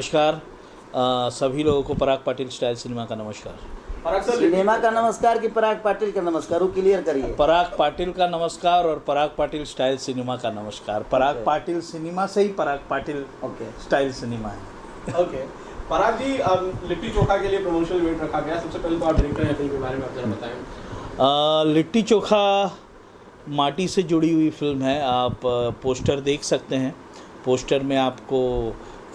नमस्कार। सभी लोगों को पराग पाटिल स्टाइल सिनेमा का नमस्कार। सिनेमा का नमस्कार कि पराग पाटिल का नमस्कार, वो क्लियर करिए। पराग पाटिल का नमस्कार और पराग पाटिल स्टाइल सिनेमा का नमस्कार। पराग पाटिल सिनेमा से ही पराग पाटिल स्टाइल सिनेमा है। ओके पराग जी, लिट्टी चोखा के लिए प्रमोशनल इवेंट रखा गया। सबसे पहले तो आप डायरेक्टर हैं, फिल्म के बारे में आप जरा बताएं। लिट्टी चोखा माटी से जुड़ी हुई फिल्म है। आप पोस्टर देख सकते हैं। पोस्टर में आपको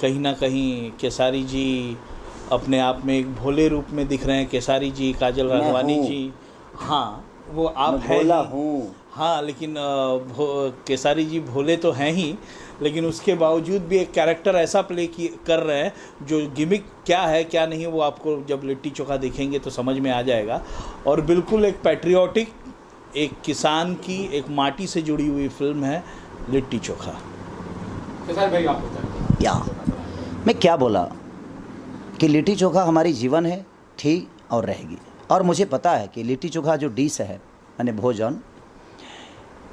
कहीं ना कहीं केसारी जी अपने आप में एक भोले रूप में दिख रहे हैं। केसारी जी, काजल राघवानी जी, हाँ वो आप हैं ही। हाँ, लेकिन केसारी जी भोले तो हैं ही, लेकिन उसके बावजूद भी एक कैरेक्टर ऐसा प्ले कर रहे हैं जो गिमिक क्या है क्या नहीं वो आपको जब लिट्टी चोखा देखेंगे तो समझ में आ जाएगा। और बिल्कुल एक पैट्रियोटिक, एक किसान की, एक माटी से जुड़ी हुई फिल्म है लिट्टी चोखा। केसारी भाई आप बताएं। क्या मैं क्या बोला कि लिट्टी चोखा हमारी जीवन है, थी और रहेगी। और मुझे पता है कि लिट्टी चोखा जो डिश है यानी भोजन,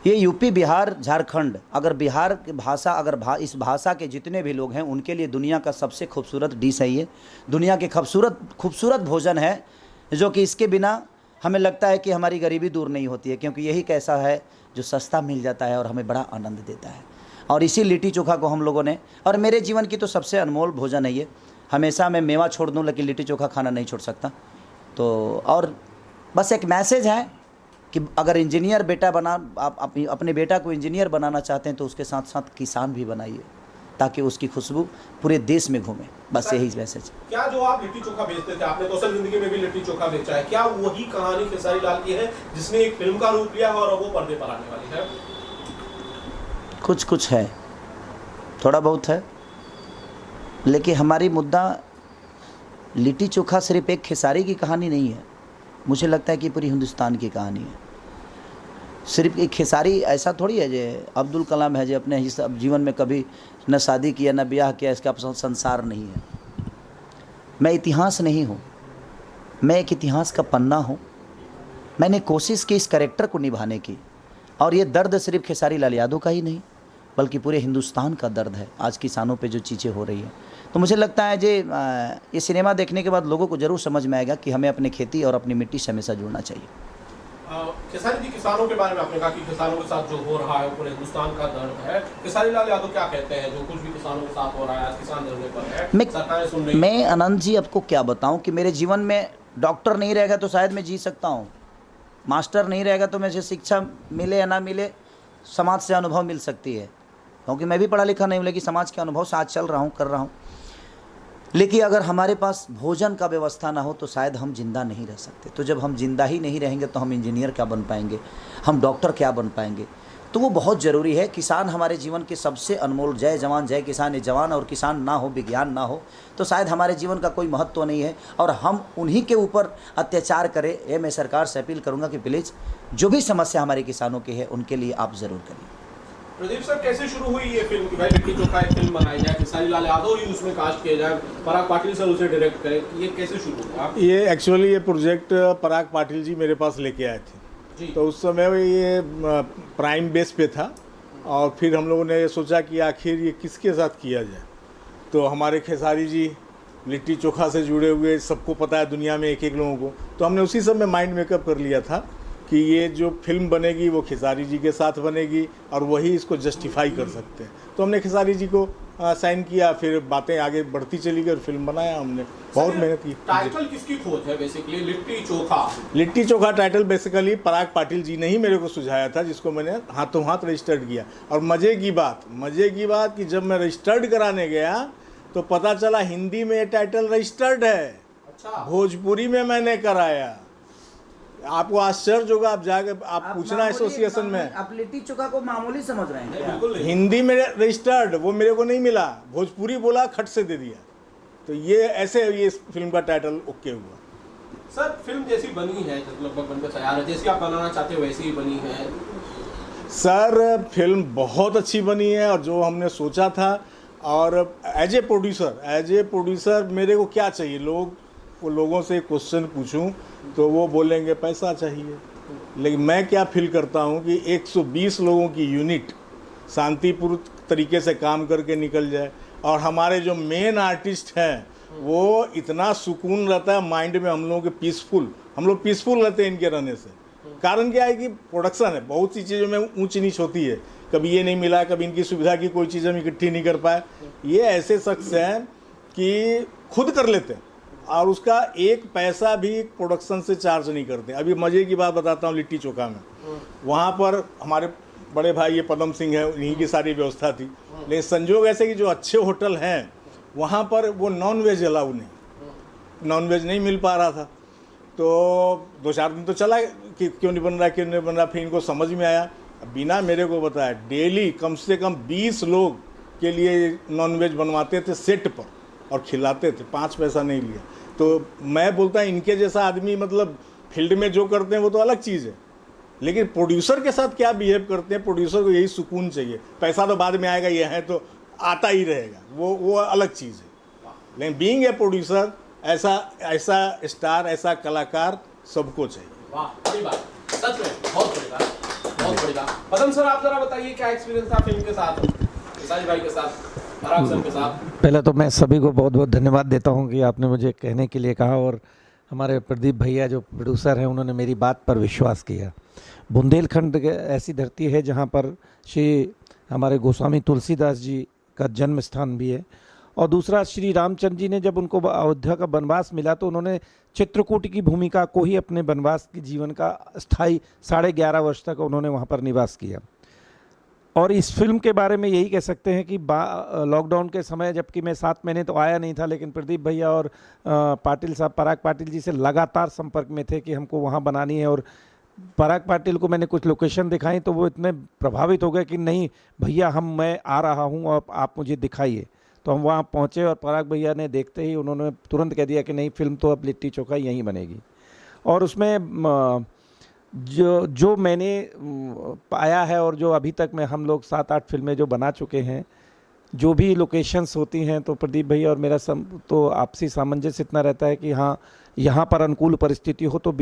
ये यूपी, बिहार, झारखंड, अगर बिहार की भाषा, इस भाषा के जितने भी लोग हैं उनके लिए दुनिया का सबसे खूबसूरत डिश है। ये दुनिया के खूबसूरत भोजन है जो कि इसके बिना हमें लगता है कि हमारी गरीबी दूर नहीं होती है, क्योंकि यही कैसा है जो सस्ता मिल जाता है और हमें बड़ा आनंद देता है। और इसी लिट्टी चोखा को हम लोगों ने, और मेरे जीवन की तो सबसे अनमोल भोजन है ये। हमेशा मैं मेवा छोड़ दूं लेकिन लिट्टी चोखा खाना नहीं छोड़ सकता। तो और बस एक मैसेज है कि अगर इंजीनियर बेटा आप अपने बेटा को इंजीनियर बनाना चाहते हैं तो उसके साथ साथ किसान भी बनाइए, ताकि उसकी खुशबू पूरे देश में घूमे। बस यही मैसेज। क्या जो आप लिट्टी चोखा बेचते थे, आपने तो असल जिंदगी में भी लिट्टी चोखा बेचा है, क्या वही कहानी खेसारी लाल की है जिसने एक फिल्म का रूप लिया और वो पर्दे पर आने वाली है? कुछ है, थोड़ा बहुत है, लेकिन हमारी मुद्दा लिट्टी चोखा सिर्फ एक खेसारी की कहानी नहीं है। मुझे लगता है कि पूरी हिंदुस्तान की कहानी है। सिर्फ एक खेसारी ऐसा थोड़ी है जो अब्दुल कलाम है जो अपने जीवन में कभी न शादी किया न ब्याह किया, इसका संसार नहीं है। मैं इतिहास नहीं हूँ, मैं एक इतिहास का पन्ना हूँ। मैंने कोशिश की इस कैरेक्टर को निभाने की, और ये दर्द सिर्फ खेसारी लाल यादव का ही नहीं बल्कि पूरे हिंदुस्तान का दर्द है। आज किसानों पे जो चीज़ें हो रही हैं, तो मुझे लगता है ये सिनेमा देखने के बाद लोगों को ज़रूर समझ में आएगा कि हमें अपनी खेती और अपनी मिट्टी से हमेशा जुड़ना चाहिए। खेसारी जी, किसानों के बारे में आपने कहा कि किसानों के साथ जो हो रहा है पूरे हिंदुस्तान का दर्द है। खेसारी लाल यादव क्या कहते हैं जो कुछ भी किसानों के साथ हो रहा है आज किसान धरने पर है, सरकारें सुन रही हैं? मैं अनंत जी आपको क्या बताऊं कि मेरे जीवन में डॉक्टर नहीं रहेगा तो शायद मैं जी सकता हूं, मास्टर नहीं रहेगा तो मुझे शिक्षा मिले या ना मिले, समाज से अनुभव मिल सकती है, क्योंकि मैं भी पढ़ा लिखा नहीं हूँ लेकिन समाज के अनुभव से आज चल रहा हूँ, कर रहा हूँ। लेकिन अगर हमारे पास भोजन का व्यवस्था ना हो तो शायद हम जिंदा नहीं रह सकते। तो जब हम जिंदा ही नहीं रहेंगे तो हम इंजीनियर क्या बन पाएंगे, हम डॉक्टर क्या बन पाएंगे? तो वो बहुत ज़रूरी है। किसान हमारे जीवन के सबसे अनमोल, जय जवान जय किसान। ये जवान और किसान ना हो, विज्ञान ना हो तो शायद हमारे जीवन का कोई महत्व नहीं है, और हम उन्हीं के ऊपर अत्याचार करें। ये मैं सरकार से अपील करूँगा कि प्लीज़ जो भी समस्या हमारे किसानों की है उनके लिए आप ज़रूर करिए। प्रदीप सर, कैसे शुरू हुई ये फिल्म कि भाई लिट्टी चोखा एक फिल्म बनाई जाए, खेसारी लाल यादव ही उसमें कास्ट किया जाए, पराग पाटिल सर उसे डायरेक्ट करें, ये कैसे शुरू हुआ? ये एक्चुअली ये प्रोजेक्ट पराग पाटिल जी मेरे पास लेके आए थे। तो उस समय ये प्राइम बेस पे था, और फिर हम लोगों ने ये सोचा कि आखिर ये किसके साथ किया जाए। तो हमारे खेसारी जी लिट्टी चोखा से जुड़े हुए, सबको पता है दुनिया में एक एक लोगों को, तो हमने उसी समय माइंड मेकअप कर लिया था कि ये जो फिल्म बनेगी वो खेसारी जी के साथ बनेगी और वही इसको जस्टिफाई कर सकते हैं। तो हमने खेसारी जी को साइन किया, फिर बातें आगे बढ़ती चली गई और फिल्म बनाया हमने। बहुत मेहनत की। टाइटल किसकी खोज है basically litti chokha? Litti chokha title basically पराग पाटिल जी ने ही मेरे को सुझाया था, जिसको मैंने हाथों हाथ रजिस्टर्ड किया। और मज़े की बात कि जब मैं रजिस्टर्ड कराने गया तो पता चला हिंदी में ये टाइटल रजिस्टर्ड है। अच्छा। भोजपुरी में मैंने कराया। आपको आश्चर्य होगा, आप जाके आप पूछना एसोसिएशन में। आप लिट्टी चोखा को मामूली समझ रहे हैं? बिल्कुल हिंदी में रजिस्टर्ड, वो मेरे को नहीं मिला, भोजपुरी बोला, खट से दे दिया। तो ये ऐसे ये फिल्म का टाइटल ओके हुआ। सर, फिल्म जैसी बनी है, लगभग बनकर तैयार है, जैसी आप बनाना चाहते हो वैसी ही बनी है? सर, फिल्म बहुत अच्छी बनी है और जो हमने सोचा था। और एज ए प्रोड्यूसर मेरे को क्या चाहिए, लोगों से क्वेश्चन पूछूं तो वो बोलेंगे पैसा चाहिए, लेकिन मैं क्या फील करता हूं कि 120 लोगों की यूनिट शांतिपूर्ण तरीके से काम करके निकल जाए और हमारे जो मेन आर्टिस्ट हैं वो इतना सुकून रहता है माइंड में, हम लोगों के पीसफुल, हम लोग पीसफुल रहते हैं इनके रहने से। कारण क्या है कि प्रोडक्शन है, बहुत सी चीज़ों में ऊंच नीच होती है, कभी ये नहीं मिला, कभी इनकी सुविधा की कोई चीज़ हम इकट्ठी नहीं कर पाए। ये ऐसे शख्स हैं कि खुद कर लेते हैं और उसका एक पैसा भी प्रोडक्शन से चार्ज नहीं करते। अभी मज़े की बात बताता हूँ, लिट्टी चोखा में वहाँ पर हमारे बड़े भाई ये पदम सिंह है, इन्हीं की सारी व्यवस्था थी, लेकिन संजोग ऐसे कि जो अच्छे होटल हैं वहाँ पर वो नॉन वेज अलाउ नहीं, नॉन वेज नहीं मिल पा रहा था। तो 2-4 दिन तो चला कि क्यों नहीं बन रहा, क्यों नहीं बन रहा। फिर इनको समझ में आया, बिना मेरे को बताया डेली कम से कम 20 लोग के लिए नॉन वेज बनवाते थे सेट पर और खिलाते थे, 5 पैसा नहीं लिया। तो मैं बोलता हूँ इनके जैसा आदमी मतलब फील्ड में जो करते हैं वो तो अलग चीज़ है, लेकिन प्रोड्यूसर के साथ क्या बिहेव करते हैं, प्रोड्यूसर को यही सुकून चाहिए। पैसा तो बाद में आएगा, ये है तो आता ही रहेगा, वो अलग चीज़ है। लेकिन बीइंग ए प्रोड्यूसर ऐसा स्टार, ऐसा कलाकार सबको चाहिए। वाह, बड़ी बात, सच में बहुत बड़ी बात, बहुत बड़ी बात। पदम सर, आप जरा बताइए क्या एक्सपीरियंस था फिल्म के साथ, खेसारी भाई के साथ, पराग सर के साथ? पहले तो मैं सभी को बहुत बहुत धन्यवाद देता हूं कि आपने मुझे कहने के लिए कहा, और हमारे प्रदीप भैया जो प्रोड्यूसर हैं उन्होंने मेरी बात पर विश्वास किया। बुंदेलखंड ऐसी धरती है जहां पर श्री हमारे गोस्वामी तुलसीदास जी का जन्म स्थान भी है, और दूसरा श्री रामचंद्र जी ने जब उनको अयोध्या का वनवास मिला तो उन्होंने चित्रकूट की भूमिका को ही अपने वनवास के जीवन का स्थायी 11.5 वर्ष तक उन्होंने वहाँ पर निवास किया। और इस फिल्म के बारे में यही कह सकते हैं कि लॉकडाउन के समय, जबकि मैं 7 महीने तो आया नहीं था, लेकिन प्रदीप भैया और पाटिल साहब, पराग पाटिल जी से लगातार संपर्क में थे कि हमको वहाँ बनानी है। और पराग पाटिल को मैंने कुछ लोकेशन दिखाई तो वो इतने प्रभावित हो गए कि नहीं भैया मैं आ रहा हूँ और आप मुझे दिखाइए। तो हम वहाँ पहुँचे और पराग भैया ने देखते ही उन्होंने तुरंत कह दिया कि नहीं, फिल्म तो अब लिट्टी चोखा यहीं बनेगी। और उसमें जो मैंने पाया है और जो अभी तक में हम लोग 7-8 फिल्में जो बना चुके हैं, जो भी लोकेशंस होती हैं तो प्रदीप भैया और मेरा तो आपसी सामंजस्य इतना रहता है कि हाँ यहाँ पर अनुकूल परिस्थिति हो तो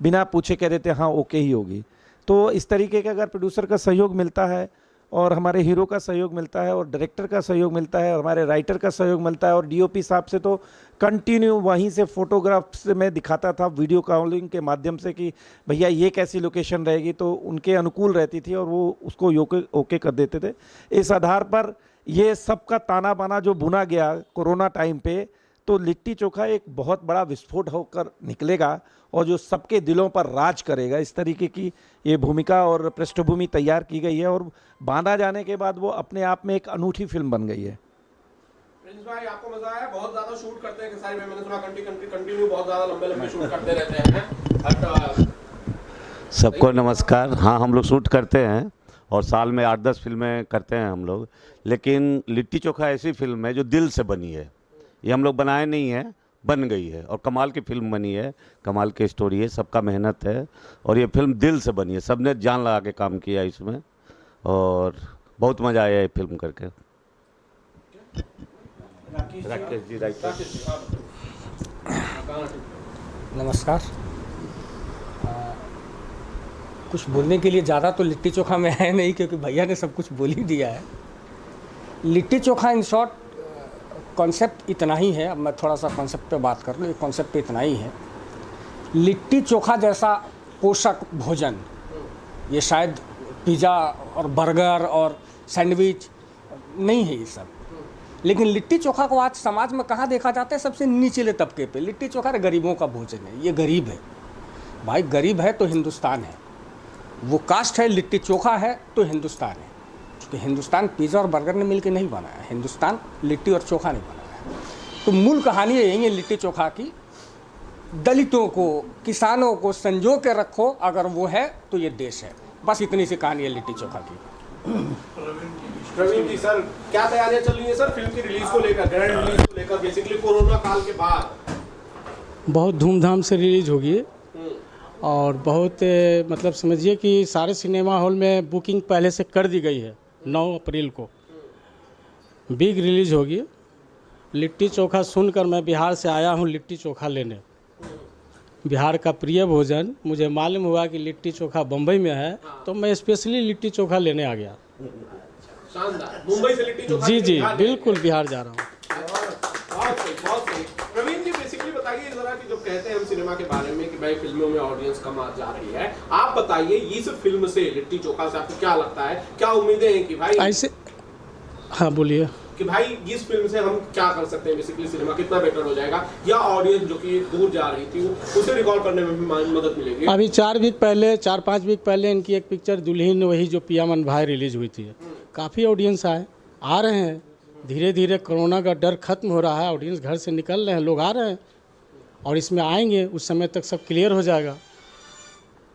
बिना पूछे कह देते हाँ ओके ही होगी। तो इस तरीके का अगर प्रोड्यूसर का सहयोग मिलता है और हमारे हीरो का सहयोग मिलता है और डायरेक्टर का सहयोग मिलता है और हमारे राइटर का सहयोग मिलता है और डीओपी साहब से तो कंटिन्यू वहीं से फोटोग्राफ्स मैं दिखाता था वीडियो कॉलिंग के माध्यम से कि भैया ये कैसी लोकेशन रहेगी, तो उनके अनुकूल रहती थी और वो उसको ओके कर देते थे। इस आधार पर ये सबका ताना बाना जो बुना गया कोरोना टाइम पे, तो लिट्टी चोखा एक बहुत बड़ा विस्फोट होकर निकलेगा और जो सबके दिलों पर राज करेगा, इस तरीके की ये भूमिका और पृष्ठभूमि तैयार की गई है। और बांधा जाने के बाद वो अपने आप में एक अनूठी फिल्म बन गई है। प्रिंस भाई, आपको मजा आया? बहुत ज्यादा शूट करते हैं खेसारी भाई, मैंने सुना कंटिन्यू बहुत ज्यादा लंबे शूट करते रहते हैं। सबको नमस्कार। हाँ, हम लोग शूट करते हैं और साल में 8-10 फिल्में करते हैं हम लोग, लेकिन लिट्टी चोखा ऐसी फिल्म है जो दिल से बनी है। ये हम लोग बनाए नहीं है, बन गई है और कमाल की फिल्म बनी है, कमाल की स्टोरी है, सबका मेहनत है और ये फिल्म दिल से बनी है। सबने जान लगा के काम किया इसमें और बहुत मज़ा आया ये फिल्म करके। राकेश जी, नमस्कार। कुछ बोलने के लिए ज़्यादा तो लिट्टी चोखा में है नहीं, क्योंकि भैया ने सब कुछ बोल ही दिया है। Litti chokha in short concept इतना ही है। अब मैं थोड़ा सा कॉन्सेप्ट पे बात कर लूँ। ये कॉन्सेप्ट पे इतना ही है, लिट्टी चोखा जैसा पोषक भोजन ये शायद पिज़्ज़ा और बर्गर और सैंडविच नहीं है ये सब। लेकिन लिट्टी चोखा को आज समाज में कहाँ देखा जाता है? सबसे निचले तबके पे। लिट्टी चोखा गरीबों का भोजन है, ये गरीब है भाई। गरीब है तो हिंदुस्तान है, वो कास्ट है। लिट्टी चोखा है तो हिंदुस्तान है, क्योंकि हिंदुस्तान पिज़्ज़ा और बर्गर ने मिलकर नहीं बनाया, हिंदुस्तान लिट्टी और चोखा नहीं बनाया है। तो मूल कहानी यही है लिट्टी चोखा की। दलितों को, किसानों को संजो के रखो, अगर वो है तो ये देश है। बस इतनी सी कहानी है लिट्टी चोखा की। प्रवीण जी, सर क्या तैयारियां चल रही है सर फिल्म की रिलीज को लेकर, ग्रैंड रिलीज को लेकर? बेसिकली कोरोना काल के बाद बहुत धूमधाम से रिलीज होगी और बहुत मतलब समझिए कि सारे सिनेमा हॉल में बुकिंग पहले से कर दी गई है। 9 अप्रैल को बिग रिलीज होगी। लिट्टी चोखा सुनकर मैं बिहार से आया हूँ लिट्टी चोखा लेने। बिहार का प्रिय भोजन, मुझे मालूम हुआ कि लिट्टी चोखा बम्बई में है, तो मैं स्पेशली लिट्टी चोखा लेने आ गया। शानदार। मुंबई से लिट्टी चोखा जी जी बिहार में। बिल्कुल बिहार जा रहा हूँ। बहुत सही, बहुत सही। प्रवीण जी बेसिकली बताइए जरा कि जब कहते हैं हम सिनेमा के बारे में कि भाई फिल्मों में ऑडियंस कम आ जा रही है, आप बताइए इस फिल्म से लिट्टी चोखा से आपको क्या लगता है, क्या उम्मीदें हैं कि भाई ऐसे हाँ बोलिए। कि भाई इस फिल्म से हम क्या कर सकते हैं, बेसिकली सिनेमा कितना बेटर हो जाएगा, या ऑडियंस जो कि दूर जा रही थी उसे रिकॉल करने में भी मदद मिलेगी? अभी 4-5 वीक पहले इनकी एक पिक्चर दुल्हन वही जो पिया मन भाई रिलीज हुई थी, काफ़ी ऑडियंस आ रहे हैं। धीरे धीरे कोरोना का डर खत्म हो रहा है, ऑडियंस घर से निकल रहे हैं, लोग आ रहे हैं और इसमें आएंगे, उस समय तक सब क्लियर हो जाएगा।